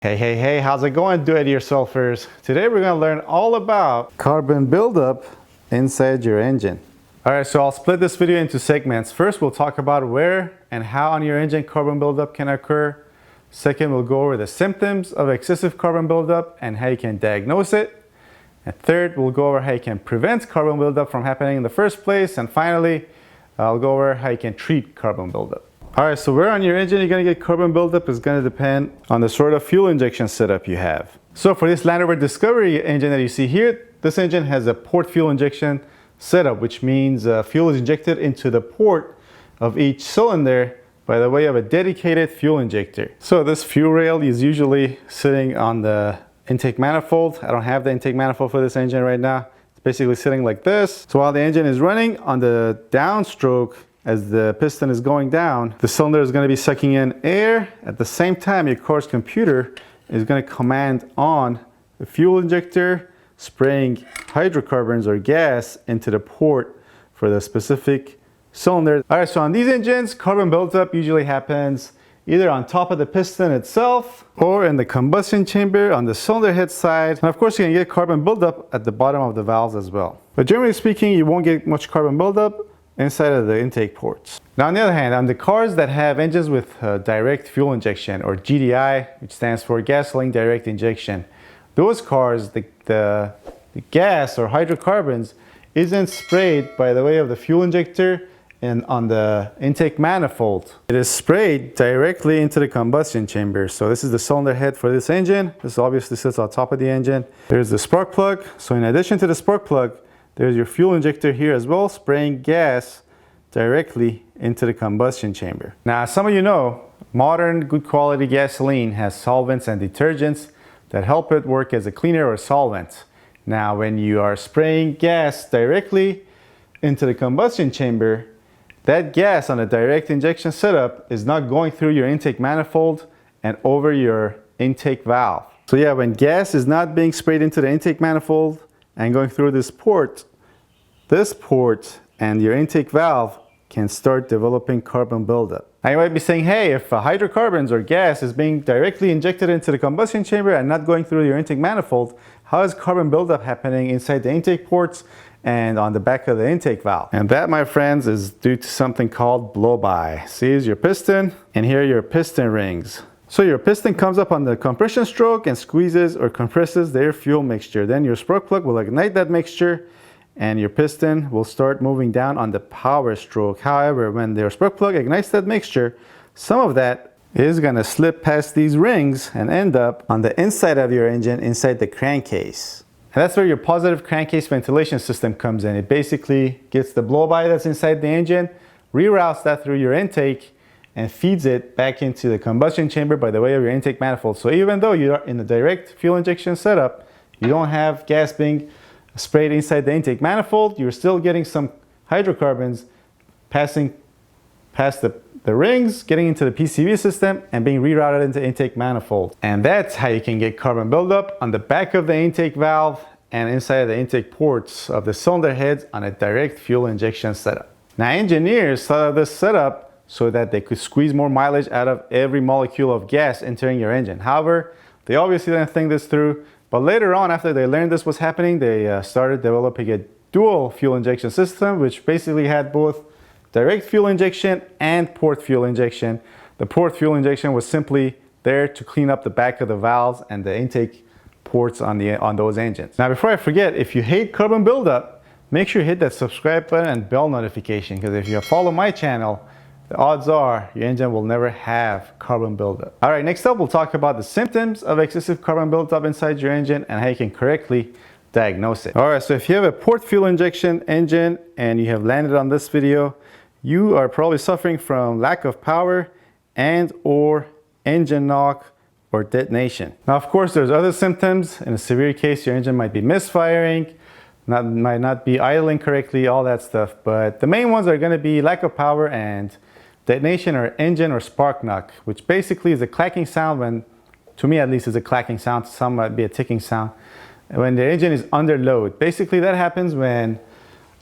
Hey, how's it going, do-it-yourselfers? Today we're going to learn all about carbon buildup inside your engine. Alright, so I'll split this video into segments. First, we'll talk about where and how on your engine carbon buildup can occur. Second, we'll go over the symptoms of excessive carbon buildup and how you can diagnose it. And third, we'll go over how you can prevent carbon buildup from happening in the first place. And finally, I'll go over how you can treat carbon buildup. Alright, so where on your engine you're going to get carbon buildup is going to depend on the sort of fuel injection setup you have. So for this Land Rover Discovery engine that you see here, this engine has a port fuel injection setup, which means fuel is injected into the port of each cylinder by the way of a dedicated fuel injector. So this fuel rail is usually sitting on the intake manifold. I don't have the intake manifold for this engine right now. It's basically sitting like this. So while the engine is running on the downstroke, as the piston is going down, the cylinder is going to be sucking in air. At the same time, your car's computer is going to command on the fuel injector, spraying hydrocarbons or gas into the port for the specific cylinder. All right, so on these engines, carbon buildup usually happens either on top of the piston itself or in the combustion chamber on the cylinder head side. And of course, you can get carbon buildup at the bottom of the valves as well. But generally speaking, you won't get much carbon buildup inside of the intake ports. Now on the other hand, on the cars that have engines with direct fuel injection, or GDI, which stands for gasoline direct injection, those cars, the gas or hydrocarbons isn't sprayed by the way of the fuel injector and on the intake manifold. It is sprayed directly into the combustion chamber. So this is the cylinder head for this engine. This obviously sits on top of the engine. There's the spark plug. So in addition to the spark plug, there's your fuel injector here as well, spraying gas directly into the combustion chamber. Now, some of you know, modern good quality gasoline has solvents and detergents that help it work as a cleaner or solvent. Now, when you are spraying gas directly into the combustion chamber, that gas on a direct injection setup is not going through your intake manifold and over your intake valve. So yeah, when gas is not being sprayed into the intake manifold and going through this port and your intake valve can start developing carbon buildup. Now you might be saying, hey, if hydrocarbons or gas is being directly injected into the combustion chamber and not going through your intake manifold, how is carbon buildup happening inside the intake ports and on the back of the intake valve? And that, my friends, is due to something called blow-by. See, here's your piston, and here are your piston rings. So your piston comes up on the compression stroke and squeezes or compresses their fuel mixture. Then your spark plug will ignite that mixture and your piston will start moving down on the power stroke. However, when your spark plug ignites that mixture, some of that is going to slip past these rings and end up on the inside of your engine, inside the crankcase. And that's where your positive crankcase ventilation system comes in. It basically gets the blow-by that's inside the engine, reroutes that through your intake, and feeds it back into the combustion chamber by the way of your intake manifold. So even though you are in the direct fuel injection setup, you don't have gas being sprayed inside the intake manifold, you're still getting some hydrocarbons passing past the rings, getting into the PCV system and being rerouted into intake manifold. And that's how you can get carbon buildup on the back of the intake valve and inside the intake ports of the cylinder heads on a direct fuel injection setup. Now engineers thought of this setup so that they could squeeze more mileage out of every molecule of gas entering your engine. However, they obviously didn't think this through, but later on, after they learned this was happening, they started developing a dual fuel injection system, which basically had both direct fuel injection and port fuel injection. The port fuel injection was simply there to clean up the back of the valves and the intake ports on those engines. Now, before I forget, if you hate carbon buildup, make sure you hit that subscribe button and bell notification, because if you follow my channel, the odds are your engine will never have carbon buildup. All right, next up, we'll talk about the symptoms of excessive carbon buildup inside your engine and how you can correctly diagnose it. All right, so if you have a port fuel injection engine and you have landed on this video, you are probably suffering from lack of power and or engine knock or detonation. Now, of course, there's other symptoms. In a severe case, your engine might be misfiring, might not be idling correctly, all that stuff. But the main ones are going to be lack of power and detonation or engine or spark knock, which basically is a clacking sound when, to me at least, is a clacking sound. Some might be a ticking sound. When the engine is under load. Basically that happens when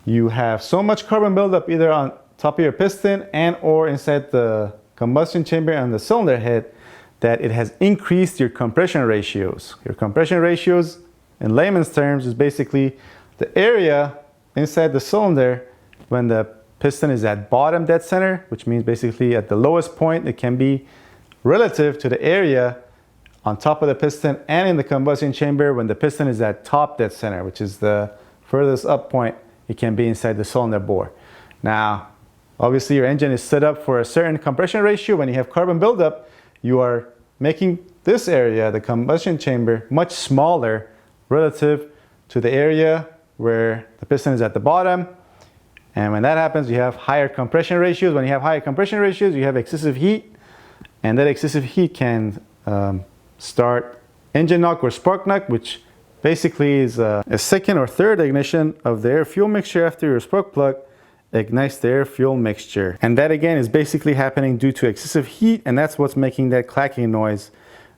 you have so much carbon buildup either on top of your piston and or inside the combustion chamber and the cylinder head that it has increased your compression ratios. Your compression ratios, in layman's terms, is basically the area inside the cylinder when the piston is at bottom dead center, which means basically at the lowest point it can be relative to the area on top of the piston and in the combustion chamber when the piston is at top dead center, which is the furthest up point it can be inside the cylinder bore. Now, obviously your engine is set up for a certain compression ratio. When you have carbon buildup, you are making this area, the combustion chamber, much smaller relative to the area where the piston is at the bottom. And when that happens, you have higher compression ratios. When you have higher compression ratios, you have excessive heat, and that excessive heat can start engine knock or spark knock, which basically is a second or third ignition of the air-fuel mixture after your spark plug ignites the air-fuel mixture. And that again is basically happening due to excessive heat, and that's what's making that clacking noise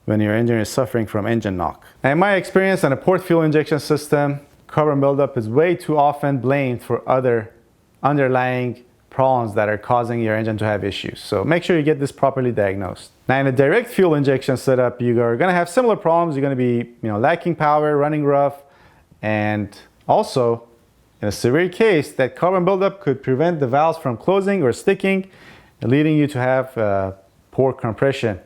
when your engine is suffering from engine knock. And in my experience on a port fuel injection system, carbon buildup is way too often blamed for other underlying problems that are causing your engine to have issues. So make sure you get this properly diagnosed. Now in a direct fuel injection setup, you are going to have similar problems. You're going to be lacking power, running rough, and also in a severe case, that carbon buildup could prevent the valves from closing or sticking, leading you to have poor compression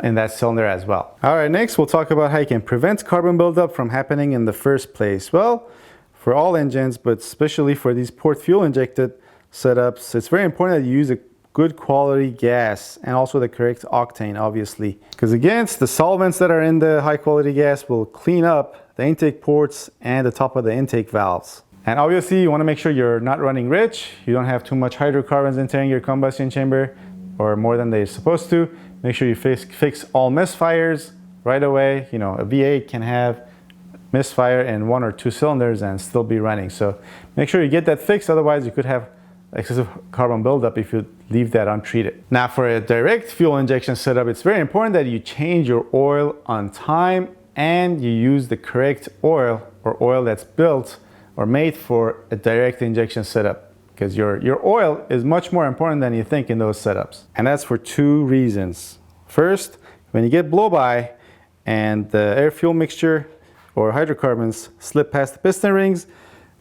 in that cylinder as well. All right, next we'll talk about how you can prevent carbon buildup from happening in the first place. Well, for all engines, but especially for these port fuel injected setups, it's very important that you use a good quality gas and also the correct octane, obviously. Because again, the solvents that are in the high quality gas will clean up the intake ports and the top of the intake valves. And obviously you want to make sure you're not running rich, you don't have too much hydrocarbons entering your combustion chamber or more than they're supposed to. Make sure you fix all misfires right away. A V8 can have misfire in 1 or 2 cylinders and still be running. So make sure you get that fixed, otherwise you could have excessive carbon buildup if you leave that untreated. Now for a direct fuel injection setup, it's very important that you change your oil on time and you use the correct oil or oil that's built or made for a direct injection setup, because your oil is much more important than you think in those setups. And that's for 2 reasons. First, when you get blow-by and the air-fuel mixture or hydrocarbons slip past the piston rings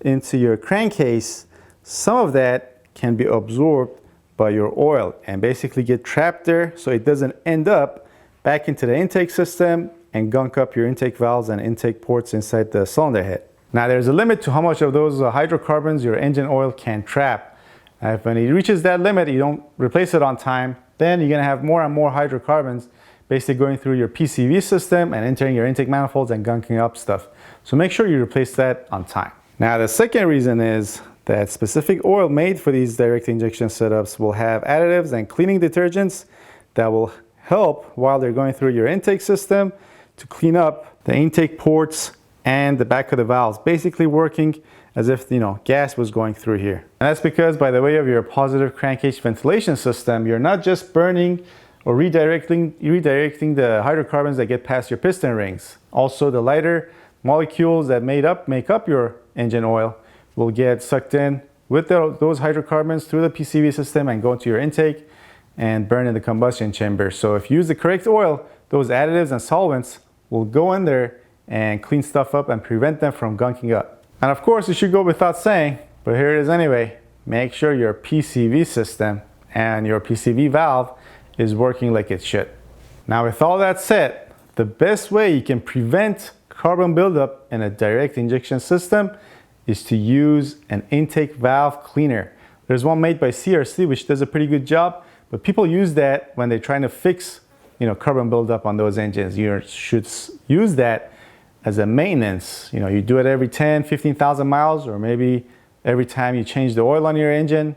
into your crankcase, some of that can be absorbed by your oil and basically get trapped there, so it doesn't end up back into the intake system and gunk up your intake valves and intake ports inside the cylinder head. Now there's a limit to how much of those hydrocarbons your engine oil can trap. If when it reaches that limit, you don't replace it on time, then you're gonna have more and more hydrocarbons basically going through your PCV system and entering your intake manifolds and gunking up stuff. So make sure you replace that on time. Now the second reason is that specific oil made for these direct injection setups will have additives and cleaning detergents that will help while they're going through your intake system to clean up the intake ports and the back of the valves, basically working as if gas was going through here. And that's because by the way of your positive crankcase ventilation system, you're not just burning or redirecting the hydrocarbons that get past your piston rings. Also the lighter molecules that make up your engine oil will get sucked in with those hydrocarbons through the PCV system and go into your intake and burn in the combustion chamber. So if you use the correct oil, those additives and solvents will go in there and clean stuff up and prevent them from gunking up. And of course, it should go without saying, but here it is anyway. Make sure your PCV system and your PCV valve is working like it should. Now with all that said, the best way you can prevent carbon buildup in a direct injection system is to use an intake valve cleaner. There's one made by CRC which does a pretty good job, but people use that when they're trying to fix carbon buildup on those engines. You should use that as a maintenance. You do it every 10-15,000 miles, or maybe every time you change the oil on your engine,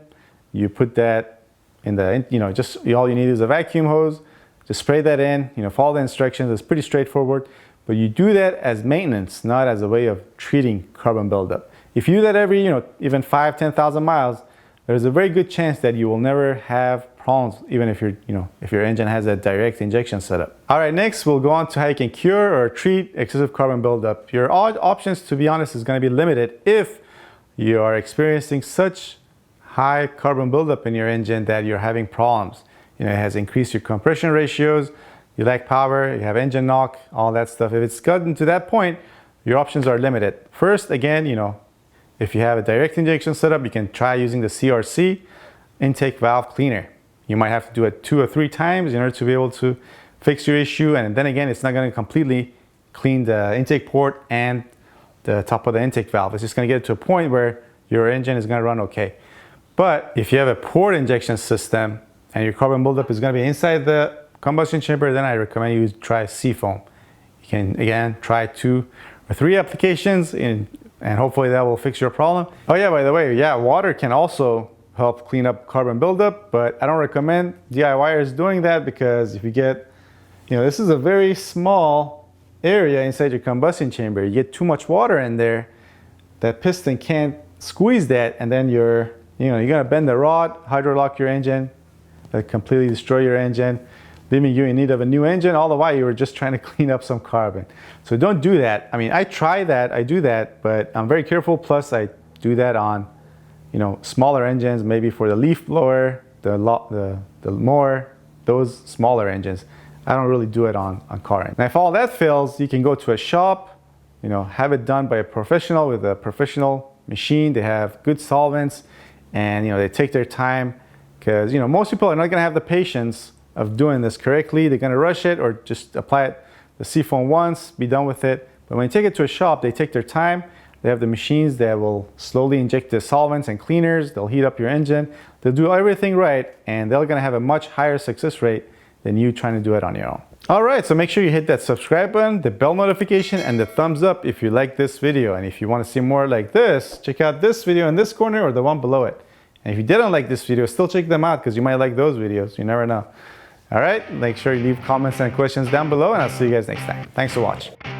you put that in the, just all you need is a vacuum hose, just spray that in, follow the instructions. It's pretty straightforward, but you do that as maintenance, not as a way of treating carbon buildup. If you do that every, even 5-10,000 miles, there's a very good chance that you will never have problems, even if your engine has a direct injection setup. All right, next we'll go on to how you can cure or treat excessive carbon buildup. Your options, to be honest, is going to be limited if you are experiencing such high carbon buildup in your engine that you're having problems. It has increased your compression ratios, you lack power, you have engine knock, all that stuff. If it's gotten to that point, your options are limited. First, again, if you have a direct injection setup, you can try using the CRC intake valve cleaner. You might have to do it 2 or 3 times in order to be able to fix your issue. And then again, it's not going to completely clean the intake port and the top of the intake valve. It's just going to get to a point where your engine is going to run okay. But if you have a port injection system and your carbon buildup is going to be inside the combustion chamber, then I recommend you try seafoam. You can again try 2 or 3 applications and hopefully that will fix your problem. Oh yeah, by the way, yeah, water can also help clean up carbon buildup, but I don't recommend DIYers doing that because if you get, this is a very small area inside your combustion chamber. You get too much water in there, that piston can't squeeze that, and then you're gonna bend the rod, hydrolock your engine, that completely destroy your engine, leaving you in need of a new engine, all the while you were just trying to clean up some carbon. So don't do that. I mean, I try that, I do that, but I'm very careful. Plus I do that on, smaller engines, maybe for the leaf blower, the mower, those smaller engines. I don't really do it on car engines. Now, if all that fails, you can go to a shop, have it done by a professional with a professional machine. They have good solvents and, they take their time because, most people are not going to have the patience of doing this correctly. They're going to rush it or just apply the seafoam once, be done with it. But when you take it to a shop, they take their time. They have the machines that will slowly inject the solvents and cleaners. They'll heat up your engine. They'll do everything right, and they're going to have a much higher success rate than you trying to do it on your own. All right, so make sure you hit that subscribe button, the bell notification, and the thumbs up if you like this video. And if you want to see more like this, check out this video in this corner or the one below it. And if you didn't like this video, still check them out because you might like those videos. You never know. All right, make sure you leave comments and questions down below, and I'll see you guys next time. Thanks for watching.